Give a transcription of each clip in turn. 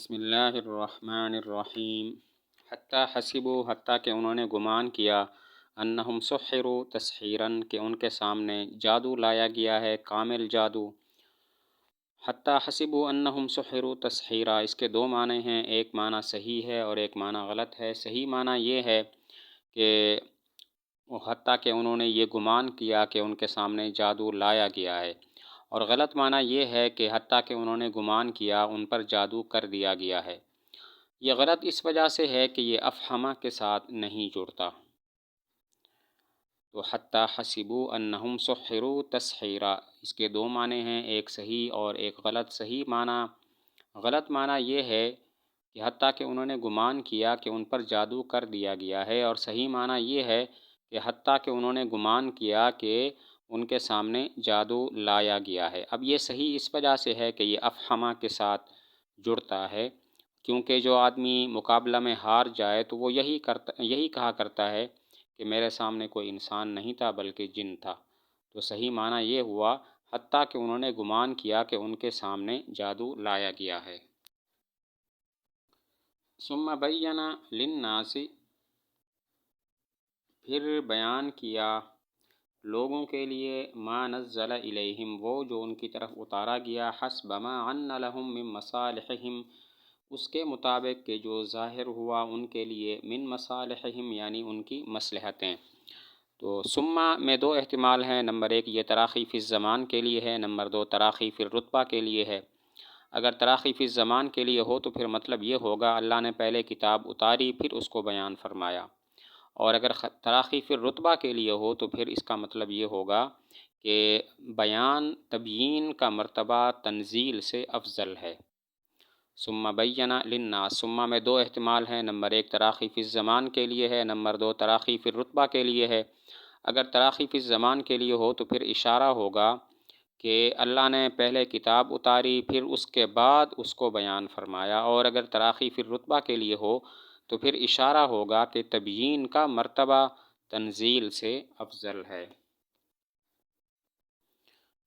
بسم اللہ الرحمن الرحیم۔ حتیٰ حسبوا، حتیٰ کہ انہوں نے گمان کیا، انہم سحروا تسحیراً، کہ ان کے سامنے جادو لایا گیا ہے، کامل جادو۔ حتیٰ حسبوا انہم سحروا تسحیرا، اس کے دو معنی ہیں، ایک معنی صحیح ہے اور ایک معنی غلط ہے۔ صحیح معنی یہ ہے کہ حتیٰ کہ انہوں نے یہ گمان کیا کہ ان کے سامنے جادو لایا گیا ہے، اور غلط معنی یہ ہے کہ حتیٰ کہ انہوں نے گمان کیا ان پر جادو کر دیا گیا ہے۔ یہ غلط اس وجہ سے ہے کہ یہ افہمہ کے ساتھ نہیں جڑتا۔ تو حتیٰ حسبوا انہم سحروا تسحیرا، اس کے دو معنی ہیں، ایک صحیح اور ایک غلط۔ صحیح معنی، غلط معنی یہ ہے کہ حتیٰ کہ انہوں نے گمان کیا کہ ان پر جادو کر دیا گیا ہے، اور صحیح معنی یہ ہے کہ حتیٰ کہ انہوں نے گمان کیا کہ ان کے سامنے جادو لایا گیا ہے۔ اب یہ صحیح اس وجہ سے ہے کہ یہ افہمہ کے ساتھ جڑتا ہے، کیونکہ جو آدمی مقابلہ میں ہار جائے تو وہ یہی کہا کرتا ہے کہ میرے سامنے کوئی انسان نہیں تھا بلکہ جن تھا۔ تو صحیح معنی یہ ہوا حتیٰ کہ انہوں نے گمان کیا کہ ان کے سامنے جادو لایا گیا ہے۔ ثم بین للناس، پھر بیان کیا لوگوں کے لیے، ما نزل الیہم، وہ جو ان کی طرف اتارا گیا، حسب ما عن لہم من مصالحہم، اس کے مطابق کہ جو ظاہر ہوا ان کے لیے، من مصالحہم یعنی ان کی مصلحتیں۔ تو ثم میں دو احتمال ہیں، نمبر ایک یہ تراخی فی الزمان کے لیے ہے، نمبر دو تراخی فی الرتبہ کے لیے ہے۔ اگر تراخی فی الزمان کے لیے ہو تو پھر مطلب یہ ہوگا اللہ نے پہلے کتاب اتاری پھر اس کو بیان فرمایا، اور اگر تراخی فی الرتبہ کے لیے ہو تو پھر اس کا مطلب یہ ہوگا کہ بیان تبیین کا مرتبہ تنزیل سے افضل ہے۔ ثم بین للناس، ثم میں دو احتمال ہیں، نمبر ایک تراخی فی الزمان کے لیے ہے، نمبر دو تراخی فی الرتبہ کے لیے ہے۔ اگر تراخی فی الزمان کے لیے ہو تو پھر اشارہ ہوگا کہ اللہ نے پہلے کتاب اتاری پھر اس کے بعد اس کو بیان فرمایا، اور اگر تراخی فی الرتبہ کے لیے ہو تو پھر اشارہ ہوگا کہ تبیین کا مرتبہ تنزیل سے افضل ہے۔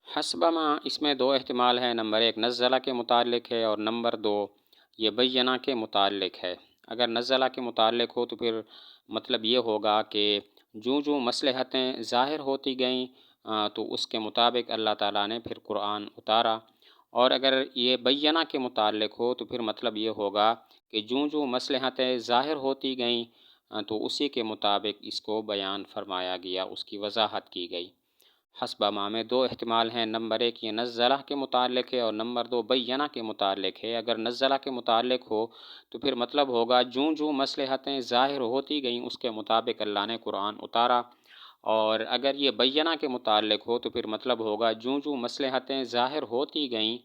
حسب ما، اس میں دو احتمال ہیں، نمبر ایک نزلہ کے متعلق ہے اور نمبر دو یہ بینہ کے متعلق ہے۔ اگر نزلہ کے متعلق ہو تو پھر مطلب یہ ہوگا کہ جو مصلحتیں ظاہر ہوتی گئیں تو اس کے مطابق اللہ تعالیٰ نے پھر قرآن اتارا، اور اگر یہ بینہ کے متعلق ہو تو پھر مطلب یہ ہوگا کہ جو مصلحتیں ظاہر ہوتی گئیں تو اسی کے مطابق اس کو بیان فرمایا گیا، اس کی وضاحت کی گئی۔ حسب ما میں دو احتمال ہیں، نمبر ایک یہ نزلہ کے متعلق ہے اور نمبر دو بینہ کے متعلق ہے۔ اگر نزلہ کے متعلق ہو تو پھر مطلب ہوگا جو مصلحتیں ظاہر ہوتی گئیں اس کے مطابق اللہ نے قرآن اتارا، اور اگر یہ بینہ کے متعلق ہو تو پھر مطلب ہوگا جو مصلحتیں ظاہر ہوتی گئیں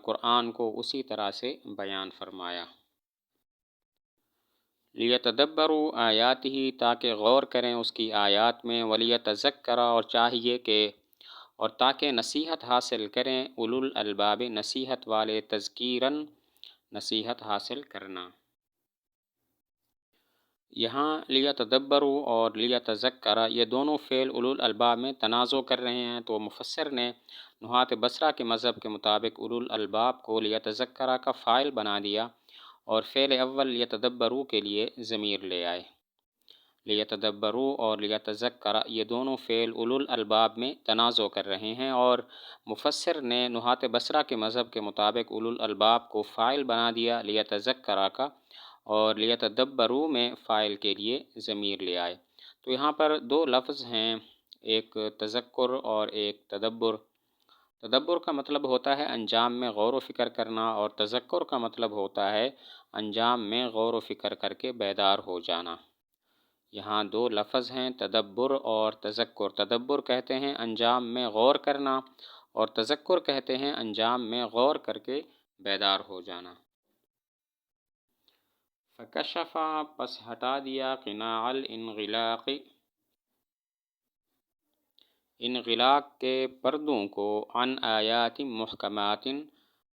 قرآن کو اسی طرح سے بیان فرمایا۔ لیتدبروا آیاتہ، تاکہ غور کریں اس کی آیات میں، ولیتذکر، اور چاہیے کہ اور تاکہ نصیحت حاصل کریں، اولو الالباب، نصیحت والے، تذکیراً، نصیحت حاصل کرنا۔ یہاں لیتدبروا اور لیتذکر یہ دونوں فعل اولو الالباب میں تنازع کر رہے ہیں، تو مفسر نے نحات بصرہ کے مذہب کے مطابق اولو الالباب کو لیتذکر کا فاعل بنا دیا، اور فعل اول لیتدبروا کے لیے ضمیر لے آئے۔ لیتدبروا اور لیتذکر یہ دونوں فعل اولو الالباب میں تنازع کر رہے ہیں، اور مفسر نے نحات بصرہ کے مذہب کے مطابق اولو الالباب کو فاعل بنا دیا لیتذکر کا، اور لیتدبروا میں فاعل کے لیے ضمیر لے آئے۔ تو یہاں پر دو لفظ ہیں، ایک تذکر اور ایک تدبر۔ تدبر کا مطلب ہوتا ہے انجام میں غور و فکر کرنا، اور تذکر کا مطلب ہوتا ہے انجام میں غور و فکر کر کے بیدار ہو جانا۔ یہاں دو لفظ ہیں، تدبر اور تذکر۔ تدبر کہتے ہیں انجام میں غور کرنا، اور تذکر کہتے ہیں انجام میں غور کر کے بیدار ہو جانا۔ فکشف، پس ہٹا دیا، قناع الانغلاق، انغلاق کے پردوں کو، عن آیات محکمات،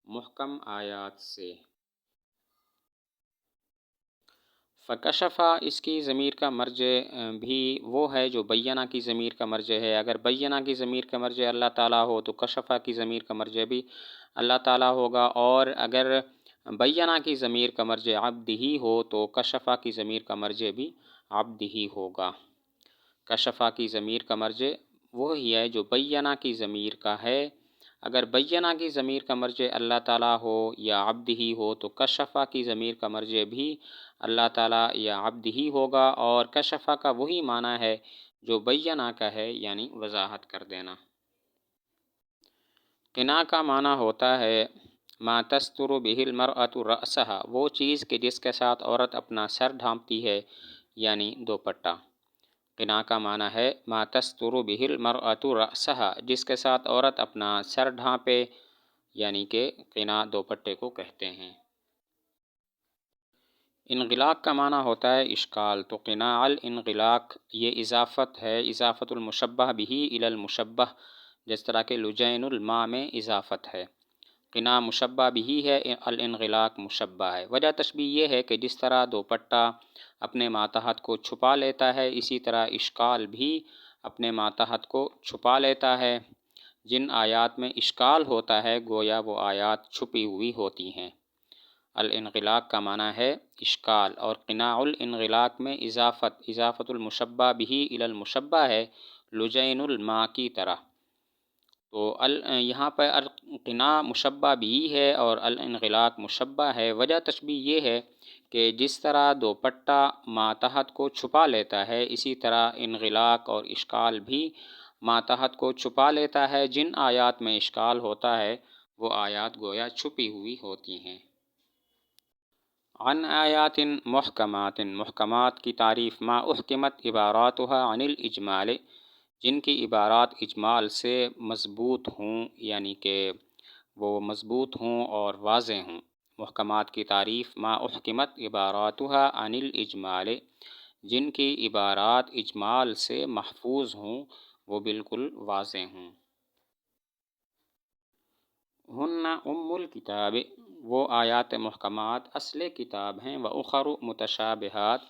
محکم آیات سے۔ فکشف، اس کی ضمیر کا مرجع بھی وہ ہے جو بینہ کی ضمیر کا مرجع ہے۔ اگر بینہ کی ضمیر کا مرجع اللہ تعالیٰ ہو تو کشف کی ضمیر کا مرجع بھی اللہ تعالیٰ ہوگا، اور اگر بینا کی ضمیر کا مرجع عبد ہی ہو تو کشفا کی ضمیر کا مرجع بھی عبد ہی ہوگا۔ کشفا کی ضمیر کا مرجع وہی ہے جو بینا کی ضمیر کا ہے۔ اگر بینا کی ضمیر کا مرجع اللہ تعالیٰ ہو یا عبد ہی ہو تو کشفا کی ضمیر کا مرجع بھی اللہ تعالیٰ یا عبد ہی ہوگا، اور کشفا کا وہی معنی ہے جو بینا کا ہے، یعنی وضاحت کر دینا۔ قنا کا معنی ہوتا ہے ما تستر بہ المرأة رأسها، وہ چیز کہ جس کے ساتھ عورت اپنا سر ڈھانپتی ہے، یعنی دوپٹہ۔ قنا کا معنی ہے ما تستر بہ المرأة رأسها، جس کے ساتھ عورت اپنا سر ڈھانپے، یعنی کہ قنا دوپٹے کو کہتے ہیں۔ انغلاق کا معنی ہوتا ہے اشکال، تو قناع الانغلاق یہ اضافت ہے، اضافت المشبہ بہ الی المشبہ، جس طرح کہ لجین الماء میں اضافت ہے۔ قناع مشبہ بہ ہے، الانغلاق مشبہ ہے۔ وجہ تشبیہ یہ ہے کہ جس طرح دوپٹہ اپنے ماتحت کو چھپا لیتا ہے، اسی طرح اشکال بھی اپنے ماتحت کو چھپا لیتا ہے۔ جن آیات میں اشکال ہوتا ہے گویا وہ آیات چھپی ہوئی ہوتی ہیں۔ الانغلاق کا معنی ہے اشکال، اور قناع الانغلاق میں اضافت المشبہ بہ الی المشبہ ہے، لجین الماء کی طرح۔ تو یہاں پر قناع مشبہ بھی ہے اور الانغلاق مشبہ ہے۔ وجہ تشبیہ یہ ہے کہ جس طرح دوپٹہ ماتحت کو چھپا لیتا ہے، اسی طرح انغلاق اور اشکال بھی ماتحت کو چھپا لیتا ہے۔ جن آیات میں اشکال ہوتا ہے وہ آیات گویا چھپی ہوئی ہوتی ہیں۔ عن آیات محکمات، محکمات کی تعریف ما احکمت عباراتها عن الاجمال، جن کی عبارات اجمال سے مضبوط ہوں، یعنی کہ وہ مضبوط ہوں اور واضح ہوں۔ محکمات کی تعریف ما احکمت عباراتها عن الاجمال، جن کی عبارات اجمال سے محفوظ ہوں، وہ بالکل واضح ہوں۔ ہن ام الکتاب، وہ آیات محکمات اصل کتاب ہیں، وأخر متشابہات،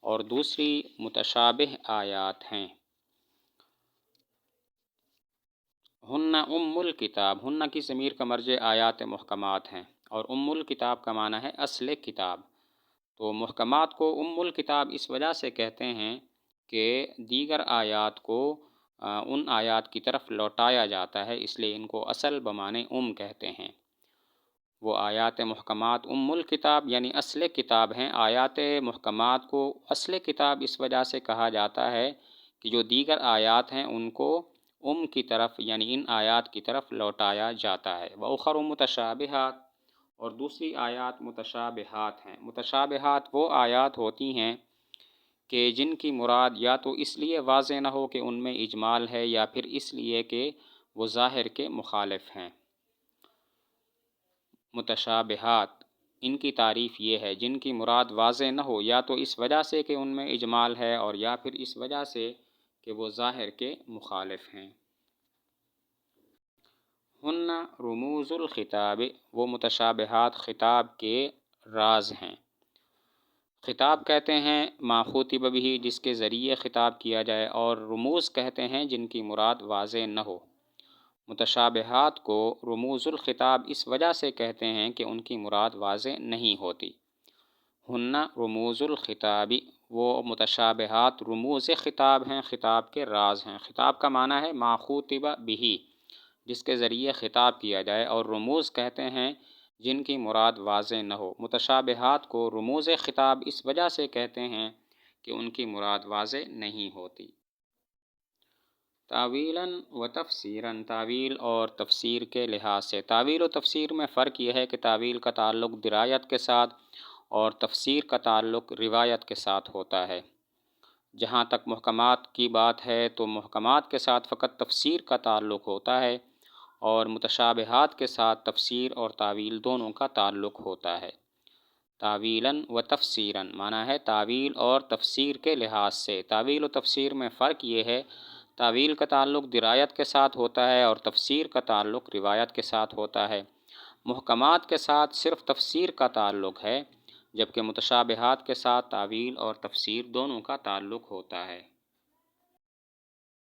اور دوسری متشابہ آیات ہیں۔ ہن ام الکتاب، ہن کی ضمیر کا مرجع آیات محکمات ہیں، اور ام الکتاب کا معنی ہے اصل کتاب۔ تو محکمات کو ام الکتاب اس وجہ سے کہتے ہیں کہ دیگر آیات کو ان آیات کی طرف لوٹایا جاتا ہے، اس لیے ان کو اصل بمعنی ام کہتے ہیں۔ وہ آیات محکمات ام الکتاب یعنی اصل کتاب ہیں۔ آیات محکمات کو اصل کتاب اس وجہ سے کہا جاتا ہے کہ جو دیگر آیات ہیں ان کو ام کی طرف یعنی ان آیات کی طرف لوٹایا جاتا ہے۔ وأخر متشابہات، اور دوسری آیات متشابہات ہیں۔ متشابہات وہ آیات ہوتی ہیں کہ جن کی مراد یا تو اس لیے واضح نہ ہو کہ ان میں اجمال ہے، یا پھر اس لیے کہ وہ ظاہر کے مخالف ہیں۔ متشابہات ان کی تعریف یہ ہے جن کی مراد واضح نہ ہو، یا تو اس وجہ سے کہ ان میں اجمال ہے، اور یا پھر اس وجہ سے کہ وہ ظاہر کے مخالف ہیں۔ ہن رموز الخطاب، وہ متشابہات خطاب کے راز ہیں۔ خطاب کہتے ہیں ما خُطب بہ، جس کے ذریعے خطاب کیا جائے، اور رموز کہتے ہیں جن کی مراد واضح نہ ہو۔ متشابہات کو رموز الخطاب اس وجہ سے کہتے ہیں کہ ان کی مراد واضح نہیں ہوتی۔ ہن رموز الخطاب، وہ متشابہات رموز خطاب ہیں، خطاب کے راز ہیں۔ خطاب کا معنی ہے ما خُطب بہ، جس کے ذریعے خطاب کیا جائے، اور رموز کہتے ہیں جن کی مراد واضح نہ ہو۔ متشابہات کو رموز خطاب اس وجہ سے کہتے ہیں کہ ان کی مراد واضح نہیں ہوتی۔ تاویلاً و تفسیراً، تاویل اور تفسیر کے لحاظ سے۔ تاویل و تفسیر میں فرق یہ ہے کہ تاویل کا تعلق درایت کے ساتھ اور تفسیر کا تعلق روایت کے ساتھ ہوتا ہے۔ جہاں تک محکمات کی بات ہے تو محکمات کے ساتھ فقط تفسیر کا تعلق ہوتا ہے، اور متشابہات کے ساتھ تفسیر اور تاویل دونوں کا تعلق ہوتا ہے۔ تاویلاً و تفسیراً معنی ہے تاویل اور تفسیر کے لحاظ سے۔ تاویل و تفسیر میں فرق یہ ہے تاویل کا تعلق درایت کے ساتھ ہوتا ہے اور تفسیر کا تعلق روایت کے ساتھ ہوتا ہے۔ محکمات کے ساتھ صرف تفسیر کا تعلق ہے، جبکہ متشابہات کے ساتھ تاویل اور تفسیر دونوں کا تعلق ہوتا ہے۔